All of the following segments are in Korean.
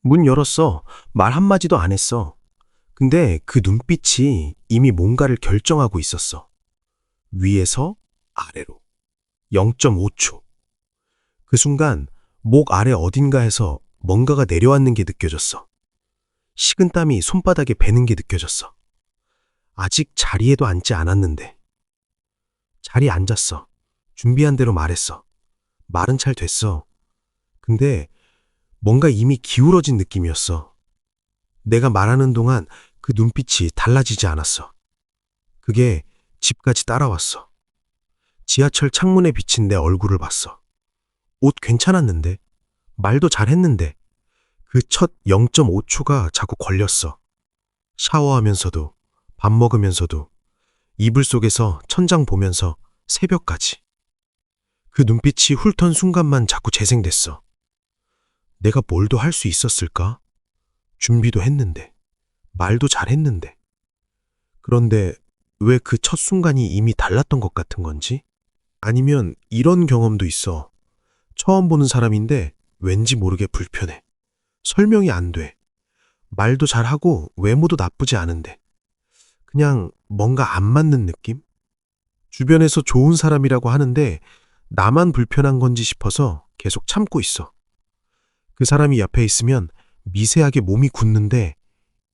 문 열었어. 말 한마디도 안 했어. 근데 그 눈빛이 이미 뭔가를 결정하고 있었어. 위에서 아래로. 0.5초. 그 순간 목 아래 어딘가에서 뭔가가 내려앉는 게 느껴졌어. 식은땀이 손바닥에 배는 게 느껴졌어. 아직 자리에도 앉지 않았는데. 자리에 앉았어. 준비한 대로 말했어. 말은 잘 됐어. 근데 뭔가 이미 기울어진 느낌이었어. 내가 말하는 동안 그 눈빛이 달라지지 않았어. 그게 집까지 따라왔어. 지하철 창문에 비친 내 얼굴을 봤어. 옷 괜찮았는데, 말도 잘했는데, 그 첫 0.5초가 자꾸 걸렸어. 샤워하면서도, 밥 먹으면서도, 이불 속에서 천장 보면서 새벽까지. 그 눈빛이 훑던 순간만 자꾸 재생됐어. 내가 뭘 더 할 수 있었을까? 준비도 했는데, 말도 잘했는데. 그런데 왜 그 첫 순간이 이미 달랐던 것 같은 건지? 아니면 이런 경험도 있어. 처음 보는 사람인데 왠지 모르게 불편해. 설명이 안 돼. 말도 잘하고 외모도 나쁘지 않은데. 그냥 뭔가 안 맞는 느낌? 주변에서 좋은 사람이라고 하는데 나만 불편한 건지 싶어서 계속 참고 있어. 그 사람이 옆에 있으면 미세하게 몸이 굳는데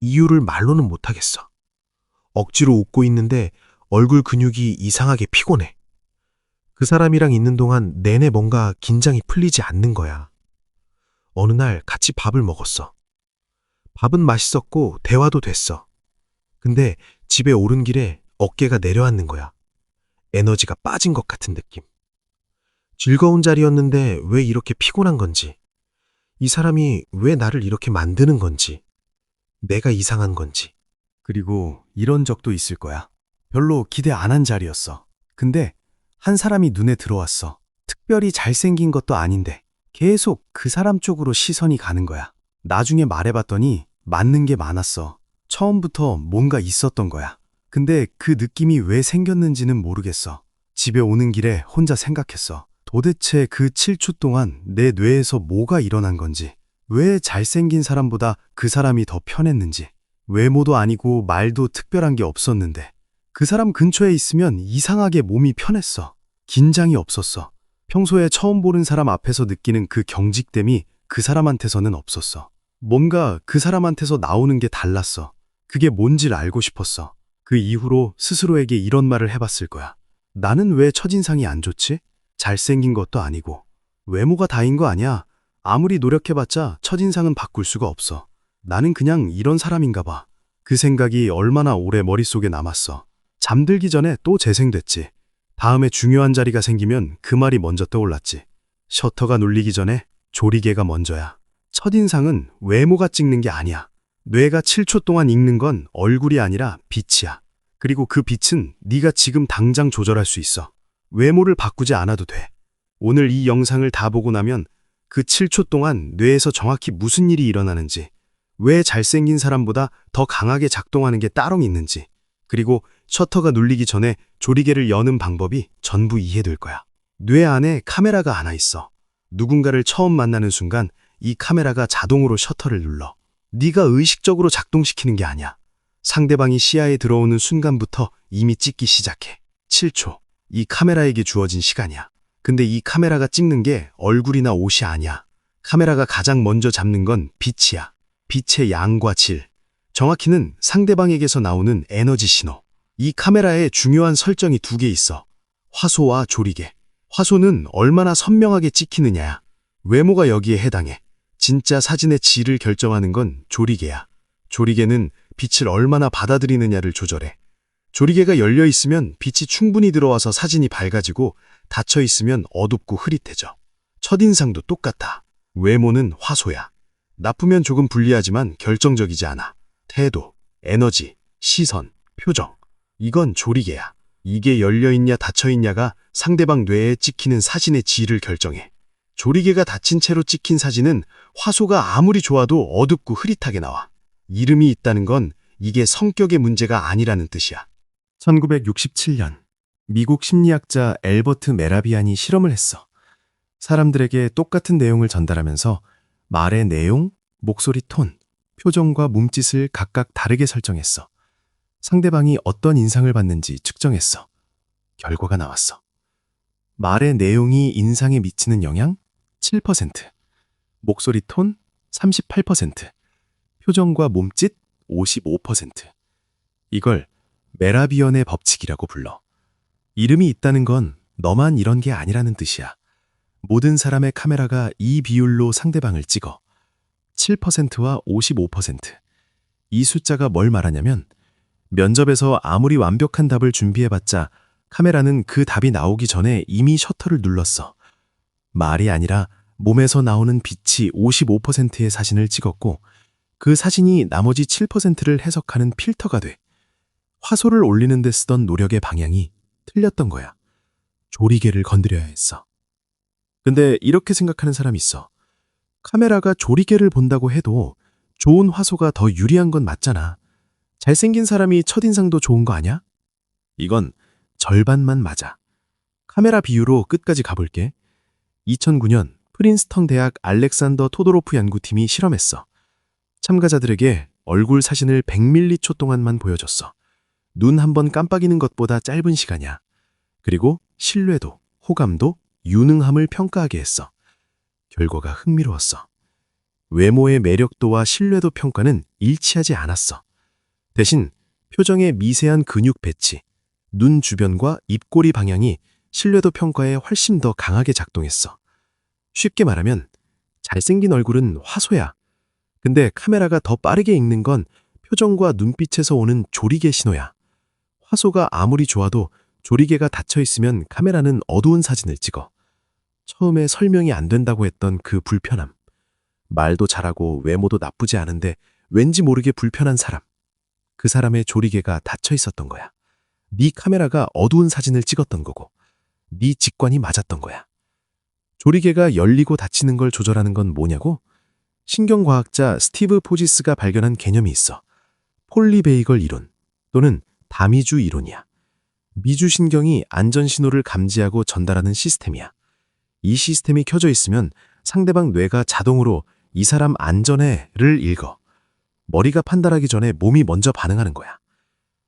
이유를 말로는 못하겠어. 억지로 웃고 있는데 얼굴 근육이 이상하게 피곤해. 그 사람이랑 있는 동안 내내 뭔가 긴장이 풀리지 않는 거야. 어느 날 같이 밥을 먹었어. 밥은 맛있었고 대화도 됐어. 근데 집에 오른 길에 어깨가 내려앉는 거야. 에너지가 빠진 것 같은 느낌. 즐거운 자리였는데 왜 이렇게 피곤한 건지. 이 사람이 왜 나를 이렇게 만드는 건지. 내가 이상한 건지. 그리고 이런 적도 있을 거야. 별로 기대 안 한 자리였어. 근데 한 사람이 눈에 들어왔어. 특별히 잘생긴 것도 아닌데 계속 그 사람 쪽으로 시선이 가는 거야. 나중에 말해봤더니 맞는 게 많았어. 처음부터 뭔가 있었던 거야. 근데 그 느낌이 왜 생겼는지는 모르겠어. 집에 오는 길에 혼자 생각했어. 도대체 그 7초 동안 내 뇌에서 뭐가 일어난 건지, 왜 잘생긴 사람보다 그 사람이 더 편했는지, 외모도 아니고 말도 특별한 게 없었는데 그 사람 근처에 있으면 이상하게 몸이 편했어. 긴장이 없었어. 평소에 처음 보는 사람 앞에서 느끼는 그 경직됨이 그 사람한테서는 없었어. 뭔가 그 사람한테서 나오는 게 달랐어. 그게 뭔지를 알고 싶었어. 그 이후로 스스로에게 이런 말을 해봤을 거야. 나는 왜 첫인상이 안 좋지? 잘생긴 것도 아니고. 외모가 다인 거 아니야. 아무리 노력해봤자 첫인상은 바꿀 수가 없어. 나는 그냥 이런 사람인가 봐. 그 생각이 얼마나 오래 머릿속에 남았어. 잠들기 전에 또 재생됐지. 다음에 중요한 자리가 생기면 그 말이 먼저 떠올랐지. 셔터가 눌리기 전에 조리개가 먼저야. 첫인상은 외모가 찍는 게 아니야. 뇌가 7초 동안 읽는 건 얼굴이 아니라 빛이야. 그리고 그 빛은 네가 지금 당장 조절할 수 있어. 외모를 바꾸지 않아도 돼. 오늘 이 영상을 다 보고 나면 그 7초 동안 뇌에서 정확히 무슨 일이 일어나는지, 왜 잘생긴 사람보다 더 강하게 작동하는 게 따로 있는지, 그리고 셔터가 눌리기 전에 조리개를 여는 방법이 전부 이해될 거야. 뇌 안에 카메라가 하나 있어. 누군가를 처음 만나는 순간 이 카메라가 자동으로 셔터를 눌러. 네가 의식적으로 작동시키는 게 아니야. 상대방이 시야에 들어오는 순간부터 이미 찍기 시작해. 7초. 이 카메라에게 주어진 시간이야. 근데 이 카메라가 찍는 게 얼굴이나 옷이 아니야. 카메라가 가장 먼저 잡는 건 빛이야. 빛의 양과 질. 정확히는 상대방에게서 나오는 에너지 신호. 이 카메라에 중요한 설정이 두 개 있어. 화소와 조리개. 화소는 얼마나 선명하게 찍히느냐야. 외모가 여기에 해당해. 진짜 사진의 질을 결정하는 건 조리개야. 조리개는 빛을 얼마나 받아들이느냐를 조절해. 조리개가 열려 있으면 빛이 충분히 들어와서 사진이 밝아지고, 닫혀 있으면 어둡고 흐릿해져. 첫인상도 똑같아. 외모는 화소야. 나쁘면 조금 불리하지만 결정적이지 않아. 태도, 에너지, 시선, 표정. 이건 조리개야. 이게 열려있냐 닫혀있냐가 상대방 뇌에 찍히는 사진의 질을 결정해. 조리개가 닫힌 채로 찍힌 사진은 화소가 아무리 좋아도 어둡고 흐릿하게 나와. 이름이 있다는 건 이게 성격의 문제가 아니라는 뜻이야. 1967년 미국 심리학자 엘버트 메라비안이 실험을 했어. 사람들에게 똑같은 내용을 전달하면서 말의 내용, 목소리 톤, 표정과 몸짓을 각각 다르게 설정했어. 상대방이 어떤 인상을 받는지 측정했어. 결과가 나왔어. 말의 내용이 인상에 미치는 영향 7%, 목소리 톤 38%, 표정과 몸짓 55%. 이걸 메라비언의 법칙이라고 불러. 이름이 있다는 건 너만 이런 게 아니라는 뜻이야. 모든 사람의 카메라가 이 비율로 상대방을 찍어. 7%와 55%. 이 숫자가 뭘 말하냐면 면접에서 아무리 완벽한 답을 준비해봤자 카메라는 그 답이 나오기 전에 이미 셔터를 눌렀어. 말이 아니라 몸에서 나오는 빛이 55%의 사진을 찍었고 그 사진이 나머지 7%를 해석하는 필터가 돼. 화소를 올리는 데 쓰던 노력의 방향이 틀렸던 거야. 조리개를 건드려야 했어. 근데 이렇게 생각하는 사람이 있어. 카메라가 조리개를 본다고 해도 좋은 화소가 더 유리한 건 맞잖아. 잘생긴 사람이 첫인상도 좋은 거 아니야? 이건 절반만 맞아. 카메라 비유로 끝까지 가볼게. 2009년 프린스턴 대학 알렉산더 토도로프 연구팀이 실험했어. 참가자들에게 얼굴 사진을 100m초 동안만 보여줬어. 눈 한 번 깜빡이는 것보다 짧은 시간이야. 그리고 신뢰도, 호감도, 유능함을 평가하게 했어. 결과가 흥미로웠어. 외모의 매력도와 신뢰도 평가는 일치하지 않았어. 대신 표정의 미세한 근육 배치, 눈 주변과 입꼬리 방향이 신뢰도 평가에 훨씬 더 강하게 작동했어. 쉽게 말하면 잘생긴 얼굴은 화소야. 근데 카메라가 더 빠르게 읽는 건 표정과 눈빛에서 오는 조리개 신호야. 화소가 아무리 좋아도 조리개가 닫혀 있으면 카메라는 어두운 사진을 찍어. 처음에 설명이 안 된다고 했던 그 불편함. 말도 잘하고 외모도 나쁘지 않은데 왠지 모르게 불편한 사람. 그 사람의 조리개가 닫혀 있었던 거야. 네 카메라가 어두운 사진을 찍었던 거고 네 직관이 맞았던 거야. 조리개가 열리고 닫히는 걸 조절하는 건 뭐냐고? 신경과학자 스티브 포지스가 발견한 개념이 있어. 폴리베이걸 이론 또는 다미주 이론이야. 미주신경이 안전신호를 감지하고 전달하는 시스템이야. 이 시스템이 켜져 있으면 상대방 뇌가 자동으로 이 사람 안전해를 읽어. 머리가 판단하기 전에 몸이 먼저 반응하는 거야.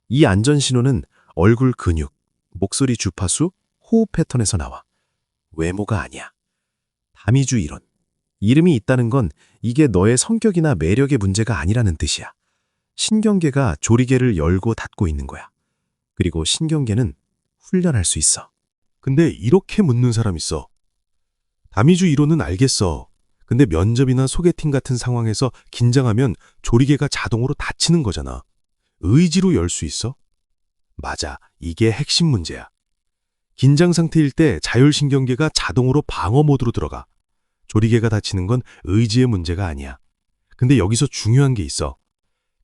이 안전신호는 얼굴 근육, 목소리 주파수, 호흡 패턴에서 나와. 외모가 아니야. 다미주 이론. 이름이 있다는 건 이게 너의 성격이나 매력의 문제가 아니라는 뜻이야. 신경계가 조리개를 열고 닫고 있는 거야. 그리고 신경계는 훈련할 수 있어. 근데 이렇게 묻는 사람 있어. 다미주 이론은 알겠어. 근데 면접이나 소개팅 같은 상황에서 긴장하면 조리개가 자동으로 닫히는 거잖아. 의지로 열 수 있어? 맞아. 이게 핵심 문제야. 긴장 상태일 때 자율신경계가 자동으로 방어 모드로 들어가. 조리개가 닫히는 건 의지의 문제가 아니야. 근데 여기서 중요한 게 있어.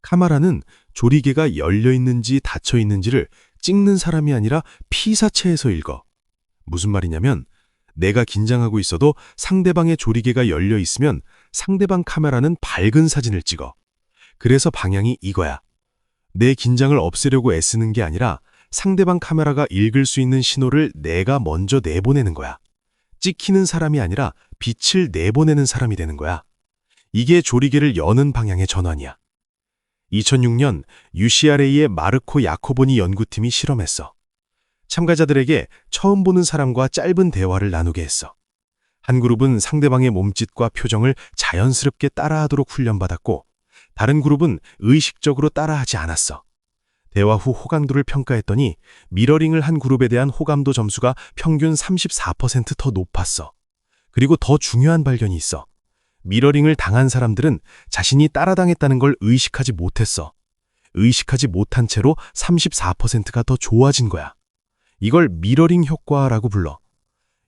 카메라는 조리개가 열려 있는지 닫혀 있는지를 찍는 사람이 아니라 피사체에서 읽어. 무슨 말이냐면 내가 긴장하고 있어도 상대방의 조리개가 열려 있으면 상대방 카메라는 밝은 사진을 찍어. 그래서 방향이 이거야. 내 긴장을 없애려고 애쓰는 게 아니라 상대방 카메라가 읽을 수 있는 신호를 내가 먼저 내보내는 거야. 찍히는 사람이 아니라 빛을 내보내는 사람이 되는 거야. 이게 조리개를 여는 방향의 전환이야. 2006년 UCLA의 마르코 야코보니 연구팀이 실험했어. 참가자들에게 처음 보는 사람과 짧은 대화를 나누게 했어. 한 그룹은 상대방의 몸짓과 표정을 자연스럽게 따라하도록 훈련받았고, 다른 그룹은 의식적으로 따라하지 않았어. 대화 후 호감도를 평가했더니 미러링을 한 그룹에 대한 호감도 점수가 평균 34% 더 높았어. 그리고 더 중요한 발견이 있어. 미러링을 당한 사람들은 자신이 따라당했다는 걸 의식하지 못했어. 의식하지 못한 채로 34%가 더 좋아진 거야. 이걸 미러링 효과라고 불러.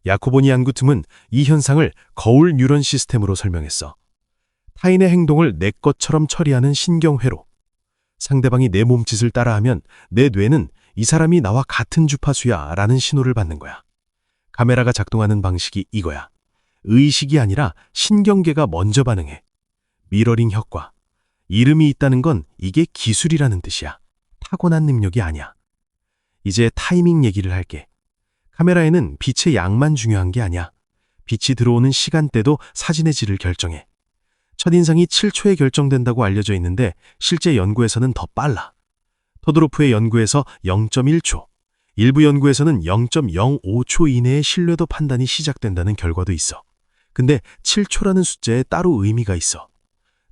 야코보니 연구팀은 이 현상을 거울 뉴런 시스템으로 설명했어. 타인의 행동을 내 것처럼 처리하는 신경회로. 상대방이 내 몸짓을 따라하면 내 뇌는 이 사람이 나와 같은 주파수야 라는 신호를 받는 거야. 카메라가 작동하는 방식이 이거야. 의식이 아니라 신경계가 먼저 반응해. 미러링 효과. 이름이 있다는 건 이게 기술이라는 뜻이야. 타고난 능력이 아니야. 이제 타이밍 얘기를 할게. 카메라에는 빛의 양만 중요한 게 아니야. 빛이 들어오는 시간대도 사진의 질을 결정해. 첫인상이 7초에 결정된다고 알려져 있는데 실제 연구에서는 더 빨라. 토도로프의 연구에서 0.1초, 일부 연구에서는 0.05초 이내에 신뢰도 판단이 시작된다는 결과도 있어. 근데 7초라는 숫자에 따로 의미가 있어.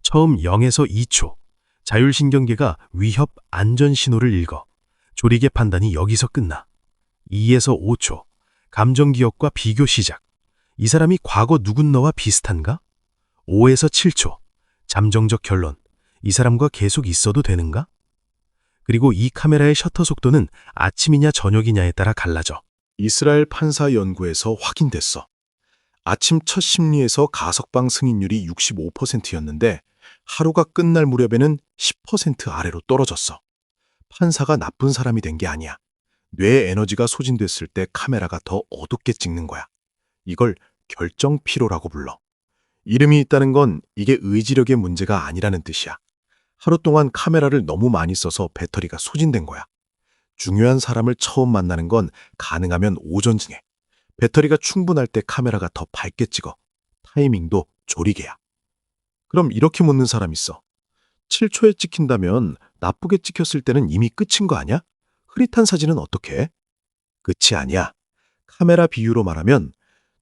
처음 0에서 2초, 자율신경계가 위협 안전 신호를 읽어. 조리개 판단이 여기서 끝나. 2에서 5초, 감정기억과 비교 시작. 이 사람이 과거 누군 너와 비슷한가? 5에서 7초, 잠정적 결론. 이 사람과 계속 있어도 되는가? 그리고 이 카메라의 셔터 속도는 아침이냐 저녁이냐에 따라 갈라져. 이스라엘 판사 연구에서 확인됐어. 아침 첫 심리에서 가석방 승인율이 65%였는데 하루가 끝날 무렵에는 10% 아래로 떨어졌어. 판사가 나쁜 사람이 된 게 아니야. 뇌의 에너지가 소진됐을 때 카메라가 더 어둡게 찍는 거야. 이걸 결정 피로라고 불러. 이름이 있다는 건 이게 의지력의 문제가 아니라는 뜻이야. 하루 동안 카메라를 너무 많이 써서 배터리가 소진된 거야. 중요한 사람을 처음 만나는 건 가능하면 오전중에. 배터리가 충분할 때 카메라가 더 밝게 찍어. 타이밍도 조리개야. 그럼 이렇게 묻는 사람 있어. 7초에 찍힌다면 나쁘게 찍혔을 때는 이미 끝인 거 아니야? 흐릿한 사진은 어떻게 해? 끝이 아니야. 카메라 비유로 말하면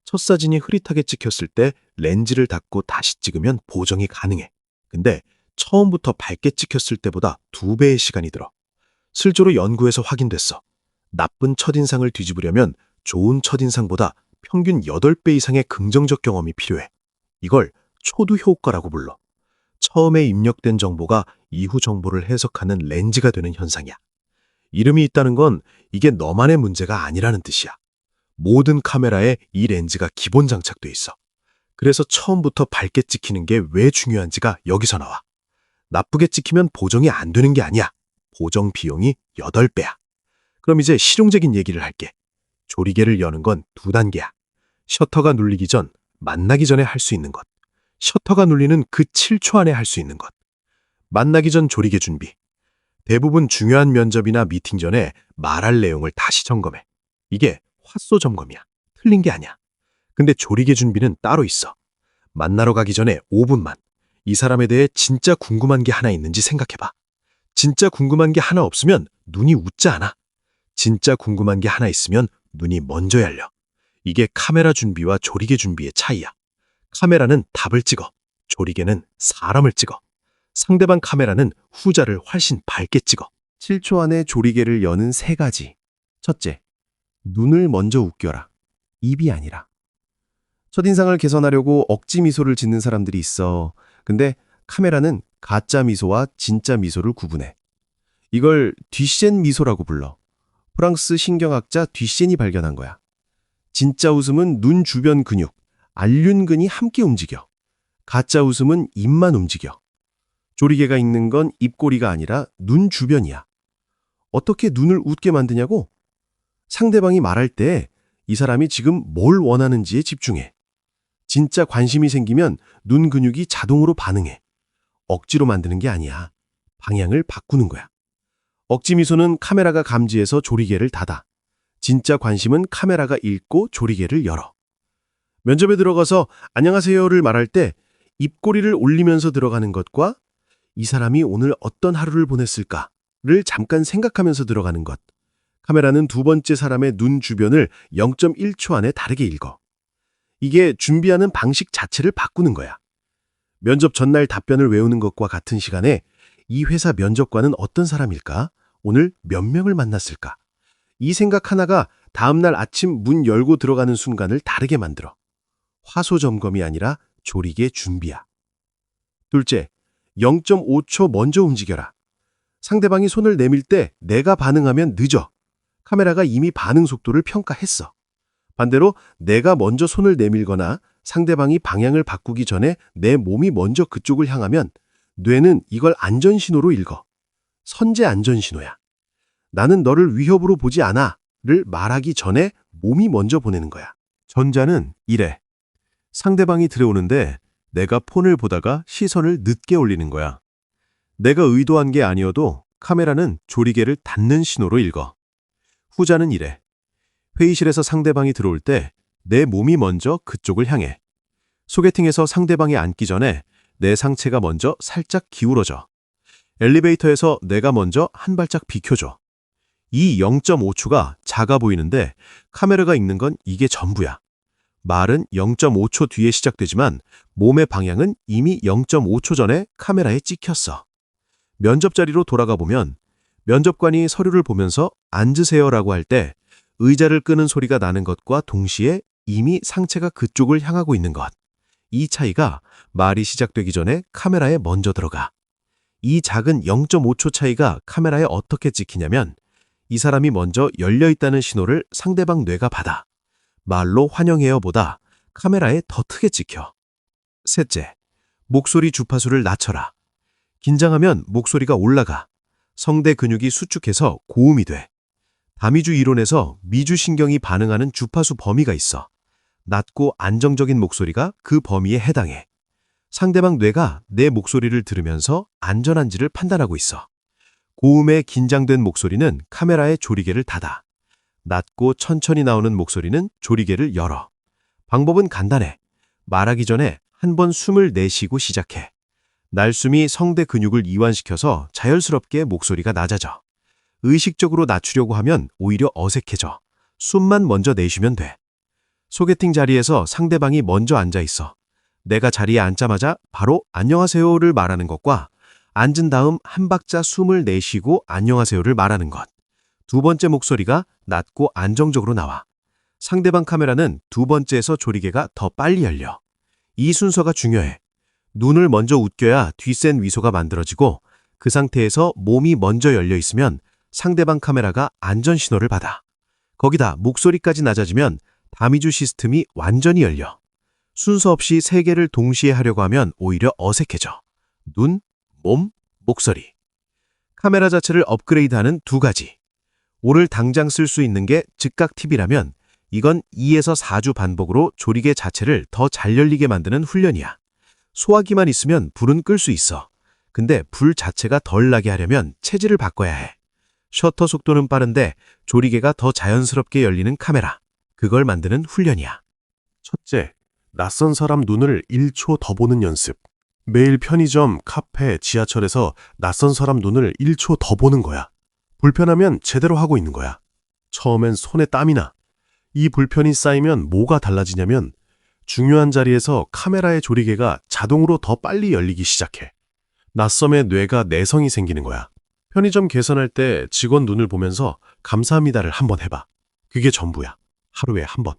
첫 사진이 흐릿하게 찍혔을 때 렌즈를 닫고 다시 찍으면 보정이 가능해. 근데 처음부터 밝게 찍혔을 때보다 2배의 시간이 들어. 실제로 연구에서 확인됐어. 나쁜 첫인상을 뒤집으려면 좋은 첫인상보다 평균 8배 이상의 긍정적 경험이 필요해. 이걸 초두 효과라고 불러. 처음에 입력된 정보가 이후 정보를 해석하는 렌즈가 되는 현상이야. 이름이 있다는 건 이게 너만의 문제가 아니라는 뜻이야. 모든 카메라에 이 렌즈가 기본 장착돼 있어. 그래서 처음부터 밝게 찍히는 게 왜 중요한지가 여기서 나와. 나쁘게 찍히면 보정이 안 되는 게 아니야. 보정 비용이 8배야. 그럼 이제 실용적인 얘기를 할게. 조리개를 여는 건 2단계야. 셔터가 눌리기 전, 만나기 전에 할 수 있는 것. 셔터가 눌리는 그 7초 안에 할 수 있는 것. 만나기 전 조리개 준비. 대부분 중요한 면접이나 미팅 전에 말할 내용을 다시 점검해. 이게 화소 점검이야. 틀린 게 아니야. 근데 조리개 준비는 따로 있어. 만나러 가기 전에 5분만 이 사람에 대해 진짜 궁금한 게 하나 있는지 생각해봐. 진짜 궁금한 게 하나 없으면 눈이 웃지 않아. 진짜 궁금한 게 하나 있으면 눈이 먼저 열려. 이게 카메라 준비와 조리개 준비의 차이야. 카메라는 답을 찍어. 조리개는 사람을 찍어. 상대방 카메라는 후자를 훨씬 밝게 찍어. 7초 안에 조리개를 여는 3가지. 첫째, 눈을 먼저 웃겨라. 입이 아니라. 첫인상을 개선하려고 억지 미소를 짓는 사람들이 있어. 근데 카메라는 가짜 미소와 진짜 미소를 구분해. 이걸 듀셴 미소라고 불러. 프랑스 신경학자 듀셴이 발견한 거야. 진짜 웃음은 눈 주변 근육, 알륜근이 함께 움직여. 가짜 웃음은 입만 움직여. 조리개가 있는 건 입꼬리가 아니라 눈 주변이야. 어떻게 눈을 웃게 만드냐고? 상대방이 말할 때 이 사람이 지금 뭘 원하는지에 집중해. 진짜 관심이 생기면 눈 근육이 자동으로 반응해. 억지로 만드는 게 아니야. 방향을 바꾸는 거야. 억지 미소는 카메라가 감지해서 조리개를 닫아. 진짜 관심은 카메라가 읽고 조리개를 열어. 면접에 들어가서 안녕하세요를 말할 때 입꼬리를 올리면서 들어가는 것과 이 사람이 오늘 어떤 하루를 보냈을까를 잠깐 생각하면서 들어가는 것. 카메라는 두 번째 사람의 눈 주변을 0.1초 안에 다르게 읽어. 이게 준비하는 방식 자체를 바꾸는 거야. 면접 전날 답변을 외우는 것과 같은 시간에 이 회사 면접관은 어떤 사람일까? 오늘 몇 명을 만났을까? 이 생각 하나가 다음날 아침 문 열고 들어가는 순간을 다르게 만들어. 화소 점검이 아니라 조리개 준비야. 둘째, 0.5초 먼저 움직여라. 상대방이 손을 내밀 때 내가 반응하면 늦어. 카메라가 이미 반응 속도를 평가했어. 반대로 내가 먼저 손을 내밀거나 상대방이 방향을 바꾸기 전에 내 몸이 먼저 그쪽을 향하면 뇌는 이걸 안전신호로 읽어. 선제 안전신호야. 나는 너를 위협으로 보지 않아를 말하기 전에 몸이 먼저 보내는 거야. 전자는 이래. 상대방이 들어오는데 내가 폰을 보다가 시선을 늦게 올리는 거야. 내가 의도한 게 아니어도 카메라는 조리개를 닫는 신호로 읽어. 후자는 이래. 회의실에서 상대방이 들어올 때 내 몸이 먼저 그쪽을 향해. 소개팅에서 상대방이 앉기 전에 내 상체가 먼저 살짝 기울어져. 엘리베이터에서 내가 먼저 한 발짝 비켜줘. 이 0.5초가 작아 보이는데 카메라가 읽는 건 이게 전부야. 말은 0.5초 뒤에 시작되지만 몸의 방향은 이미 0.5초 전에 카메라에 찍혔어. 면접 자리로 돌아가 보면 면접관이 서류를 보면서 앉으세요라고 할 때 의자를 끄는 소리가 나는 것과 동시에 이미 상체가 그쪽을 향하고 있는 것. 이 차이가 말이 시작되기 전에 카메라에 먼저 들어가. 이 작은 0.5초 차이가 카메라에 어떻게 찍히냐면 이 사람이 먼저 열려있다는 신호를 상대방 뇌가 받아. 말로 환영해요보다 카메라에 더 크게 찍혀. 셋째, 목소리 주파수를 낮춰라. 긴장하면 목소리가 올라가. 성대 근육이 수축해서 고음이 돼. 다미주 이론에서 미주신경이 반응하는 주파수 범위가 있어. 낮고 안정적인 목소리가 그 범위에 해당해. 상대방 뇌가 내 목소리를 들으면서 안전한지를 판단하고 있어. 고음의 긴장된 목소리는 카메라의 조리개를 닫아. 낮고 천천히 나오는 목소리는 조리개를 열어. 방법은 간단해. 말하기 전에 한 번 숨을 내쉬고 시작해. 날숨이 성대 근육을 이완시켜서 자연스럽게 목소리가 낮아져. 의식적으로 낮추려고 하면 오히려 어색해져. 숨만 먼저 내쉬면 돼. 소개팅 자리에서 상대방이 먼저 앉아 있어. 내가 자리에 앉자마자 바로 안녕하세요를 말하는 것과 앉은 다음 한 박자 숨을 내쉬고 안녕하세요를 말하는 것. 두 번째 목소리가 낮고 안정적으로 나와. 상대방 카메라는 두 번째에서 조리개가 더 빨리 열려. 이 순서가 중요해. 눈을 먼저 웃겨야 뒤센 미소가 만들어지고 그 상태에서 몸이 먼저 열려 있으면 상대방 카메라가 안전 신호를 받아. 거기다 목소리까지 낮아지면 다미주 시스템이 완전히 열려. 순서 없이 세 개를 동시에 하려고 하면 오히려 어색해져. 눈, 몸, 목소리. 카메라 자체를 업그레이드하는 두 가지. 오늘 당장 쓸 수 있는 게 즉각 팁이라면 이건 2에서 4주 반복으로 조리개 자체를 더 잘 열리게 만드는 훈련이야. 소화기만 있으면 불은 끌 수 있어. 근데 불 자체가 덜 나게 하려면 체질을 바꿔야 해. 셔터 속도는 빠른데 조리개가 더 자연스럽게 열리는 카메라. 그걸 만드는 훈련이야. 첫째, 낯선 사람 눈을 1초 더 보는 연습. 매일 편의점, 카페, 지하철에서 낯선 사람 눈을 1초 더 보는 거야. 불편하면 제대로 하고 있는 거야. 처음엔 손에 땀이 나. 이 불편이 쌓이면 뭐가 달라지냐면 중요한 자리에서 카메라의 조리개가 자동으로 더 빨리 열리기 시작해. 낯섦에 뇌가 내성이 생기는 거야. 편의점 계산할 때 직원 눈을 보면서 감사합니다를 한번 해봐. 그게 전부야. 하루에 한 번.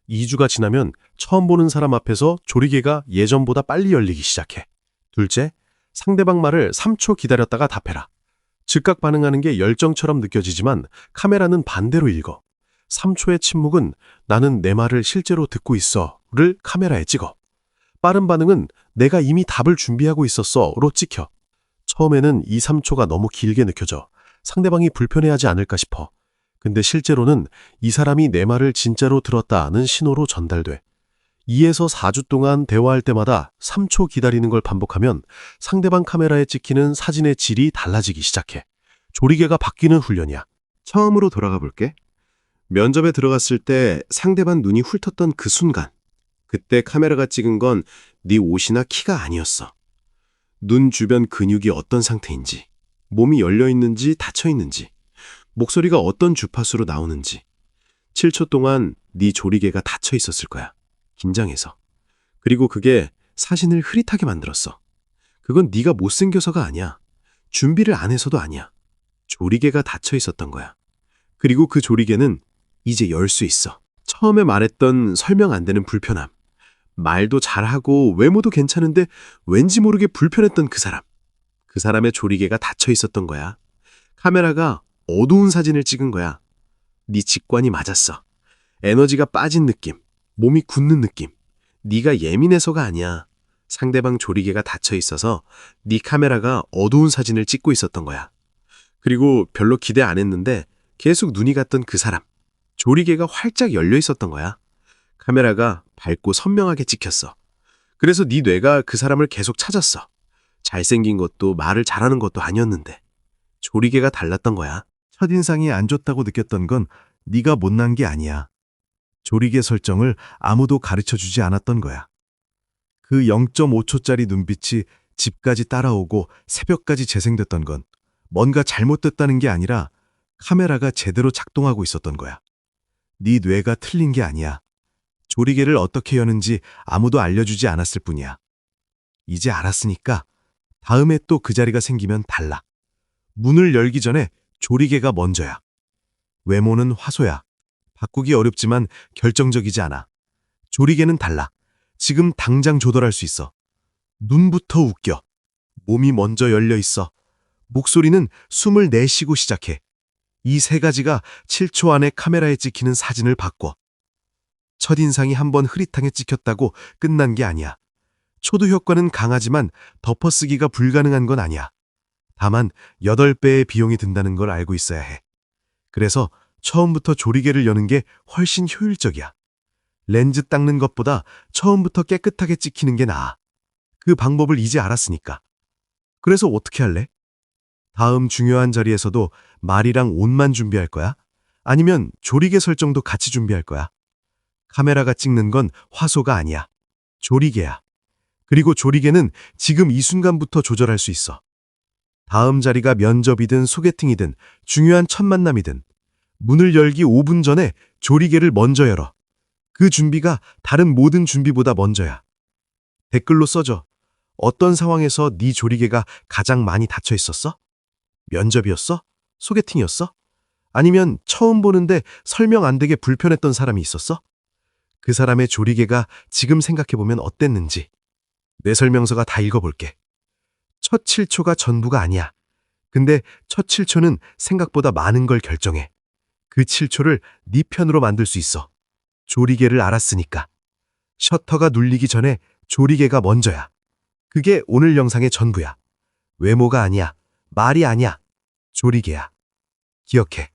2주가 지나면 처음 보는 사람 앞에서 조리개가 예전보다 빨리 열리기 시작해. 둘째, 상대방 말을 3초 기다렸다가 답해라. 즉각 반응하는 게 열정처럼 느껴지지만 카메라는 반대로 읽어. 3초의 침묵은 나는 내 말을 실제로 듣고 있어를 카메라에 찍어. 빠른 반응은 내가 이미 답을 준비하고 있었어로 찍혀. 처음에는 2, 3초가 너무 길게 느껴져. 상대방이 불편해하지 않을까 싶어. 근데 실제로는 이 사람이 내 말을 진짜로 들었다는 신호로 전달돼. 2에서 4주 동안 대화할 때마다 3초 기다리는 걸 반복하면 상대방 카메라에 찍히는 사진의 질이 달라지기 시작해. 조리개가 바뀌는 훈련이야. 처음으로 돌아가 볼게. 면접에 들어갔을 때 상대방 눈이 훑었던 그 순간. 그때 카메라가 찍은 건 네 옷이나 키가 아니었어. 눈 주변 근육이 어떤 상태인지, 몸이 열려 있는지 닫혀 있는지, 목소리가 어떤 주파수로 나오는지. 7초 동안 네 조리개가 닫혀 있었을 거야. 긴장해서. 그리고 그게 사진을 흐릿하게 만들었어. 그건 네가 못생겨서가 아니야. 준비를 안 해서도 아니야. 조리개가 닫혀 있었던 거야. 그리고 그 조리개는 이제 열 수 있어. 처음에 말했던 설명 안 되는 불편함. 말도 잘하고 외모도 괜찮은데 왠지 모르게 불편했던 그 사람. 그 사람의 조리개가 닫혀 있었던 거야. 카메라가 어두운 사진을 찍은 거야. 네 직관이 맞았어. 에너지가 빠진 느낌, 몸이 굳는 느낌. 네가 예민해서가 아니야. 상대방 조리개가 닫혀 있어서 네 카메라가 어두운 사진을 찍고 있었던 거야. 그리고 별로 기대 안 했는데 계속 눈이 갔던 그 사람. 조리개가 활짝 열려 있었던 거야. 카메라가 밝고 선명하게 찍혔어. 그래서 네 뇌가 그 사람을 계속 찾았어. 잘생긴 것도 말을 잘하는 것도 아니었는데. 조리개가 달랐던 거야. 첫인상이 안 좋다고 느꼈던 건 네가 못난 게 아니야. 조리개 설정을 아무도 가르쳐주지 않았던 거야. 그 0.5초짜리 눈빛이 집까지 따라오고 새벽까지 재생됐던 건 뭔가 잘못됐다는 게 아니라 카메라가 제대로 작동하고 있었던 거야. 네 뇌가 틀린 게 아니야. 조리개를 어떻게 여는지 아무도 알려주지 않았을 뿐이야. 이제 알았으니까 다음에 또 그 자리가 생기면 달라. 문을 열기 전에 조리개가 먼저야. 외모는 화소야. 바꾸기 어렵지만 결정적이지 않아. 조리개는 달라. 지금 당장 조달할 수 있어. 눈부터 웃겨. 몸이 먼저 열려 있어. 목소리는 숨을 내쉬고 시작해. 이 세 가지가 7초 안에 카메라에 찍히는 사진을 바꿔. 첫인상이 한번 흐릿하게 찍혔다고 끝난 게 아니야. 초두 효과는 강하지만 덮어쓰기가 불가능한 건 아니야. 다만 8배의 비용이 든다는 걸 알고 있어야 해. 그래서 처음부터 조리개를 여는 게 훨씬 효율적이야. 렌즈 닦는 것보다 처음부터 깨끗하게 찍히는 게 나아. 그 방법을 이제 알았으니까. 그래서 어떻게 할래? 다음 중요한 자리에서도 말이랑 옷만 준비할 거야? 아니면 조리개 설정도 같이 준비할 거야? 카메라가 찍는 건 화소가 아니야. 조리개야. 그리고 조리개는 지금 이 순간부터 조절할 수 있어. 다음 자리가 면접이든 소개팅이든 중요한 첫 만남이든 문을 열기 5분 전에 조리개를 먼저 열어. 그 준비가 다른 모든 준비보다 먼저야. 댓글로 써줘. 어떤 상황에서 네 조리개가 가장 많이 닫혀 있었어? 면접이었어? 소개팅이었어? 아니면 처음 보는데 설명 안 되게 불편했던 사람이 있었어? 그 사람의 조리개가 지금 생각해보면 어땠는지. 내 설명서가 다 읽어볼게. 첫 7초가 전부가 아니야. 근데 첫 7초는 생각보다 많은 걸 결정해. 그 7초를 네 편으로 만들 수 있어. 조리개를 알았으니까. 셔터가 눌리기 전에 조리개가 먼저야. 그게 오늘 영상의 전부야. 외모가 아니야. 말이 아니야. 조리개야. 기억해.